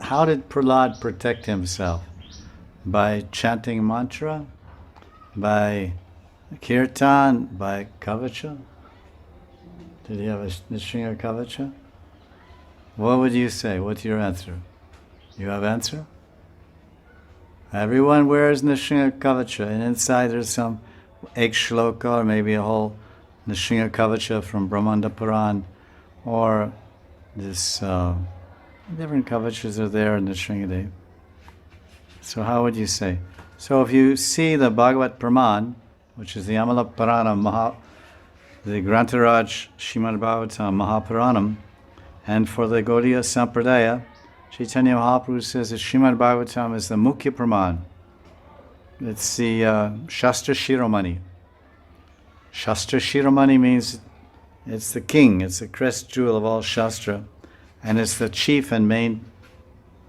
How did Prahlad protect himself? By chanting mantra? By kirtan? By kavacha? Did he have a Nishringa kavacha? What would you say? What's your answer? You have answer? Everyone wears Nishringa kavacha, and inside there's some ek shloka, or maybe a whole Nishringa kavacha from Brahmanda Puran, or this different kavachas are there in the Nishringadev. So how would you say? So if you see the Bhagavat Praman, which is the Amala Purana, the Grantaraj Srimad Bhagavatam Mahapuranam, and for the Gaudiya Sampradaya, Chaitanya Mahaprabhu says that Srimad Bhagavatam is the Mukhya Praman. It's the Shastra Shiromani. Shastra Shiromani means it's the king, it's the crest jewel of all Shastra, and it's the chief and main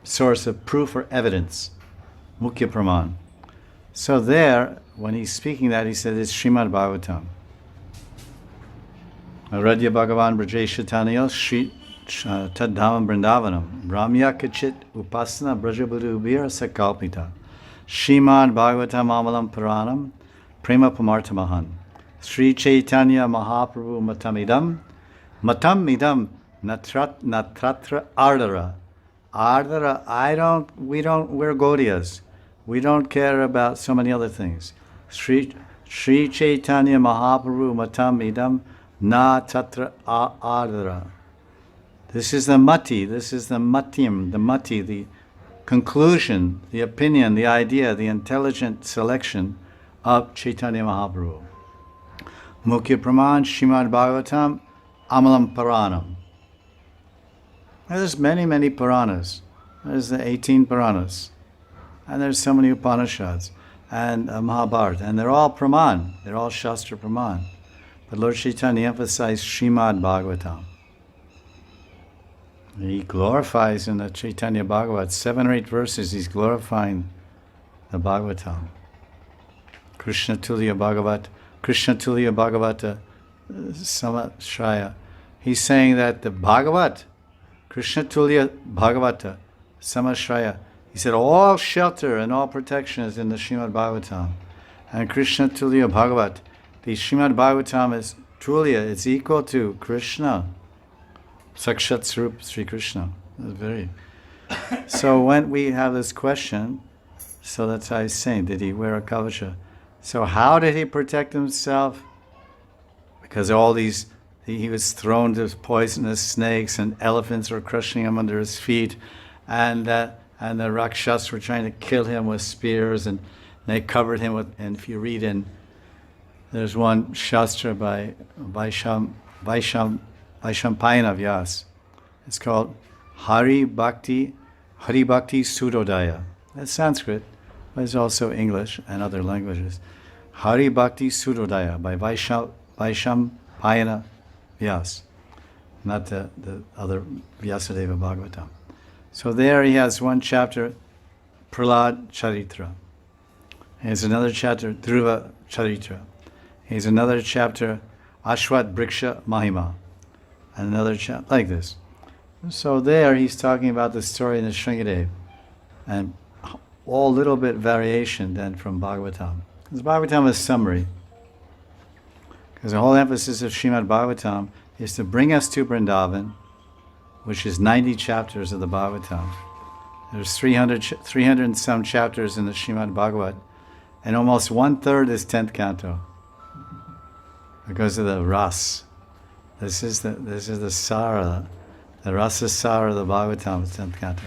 source of proof or evidence. Mukhya Praman. So there, when he's speaking that, he said it's Srimad Bhagavatam. Aradya Bhagavan Brajesha Tanayo Shri Tadhavam Vrindavanam Ramya Kachit Upasana Brajabudu Ubira Sakalpita Srimad Bhagavatam Amalam Puranam Prema Pamartamahan Sri Chaitanya Mahaprabhu Matamidam Matamidam Natratra Ardara Ardara, we're Gaudiyas. We don't care about so many other things. Sri Chaitanya Mahaprabhu Matam Idam Na Tatra Ardara. This is the mati, this is the matim, the mati, the conclusion, the opinion, the idea, the intelligent selection of Chaitanya Mahaprabhu. Mukhya Praman, Srimad Bhagavatam, Amalam Puranam. There's many Puranas. There's the 18 Puranas. And there's so many Upanishads and Mahabharata. And they're all Praman. They're all Shastra Praman. But Lord Chaitanya emphasized Srimad Bhagavatam. He glorifies in the Chaitanya Bhagavat, 7 or 8 verses, he's glorifying the Bhagavatam. Krishna Tulya Bhagavata Samashraya. He's saying that the Bhagavat, Krishna Tulya Bhagavata Samashraya, he said all shelter and all protection is in the Srimad Bhagavatam. And Krishna Tulya Bhagavat, the Srimad Bhagavatam is Tulya, it's equal to Krishna. Sakshat Swarup Sri Krishna. So when we have this question, so that's how he's saying, did he wear a kavacha? So how did he protect himself? Because all these, he was thrown to poisonous snakes and elephants were crushing him under his feet, and the Rakshas were trying to kill him with spears, and they covered him with, and if you read in, there's one Shastra by Vaishampayana Vyas. It's called Hari Bhakti Sudodaya. That's Sanskrit, but it's also English and other languages. Hari Bhakti Sudodaya by Vaishampayana Vyas, not the other Vyasadeva Bhagavatam. So there he has one chapter, Prahlad Charitra. He has another chapter, Dhruva Charitra. He has another chapter, Ashwat Briksha Mahima. And another chapter, like this. So there he's talking about the story in the Sringadev. And all little bit variation then from Bhagavatam. Because Bhagavatam is summary. Because the whole emphasis of Srimad Bhagavatam is to bring us to Vrindavan, which is 90 chapters of the Bhagavatam. There's 300 and some chapters in the Srimad Bhagavat, and almost 1/3 is 10th canto. Because of the ras. This is the sara, the rasa sara of the Bhagavatam, 10th canto.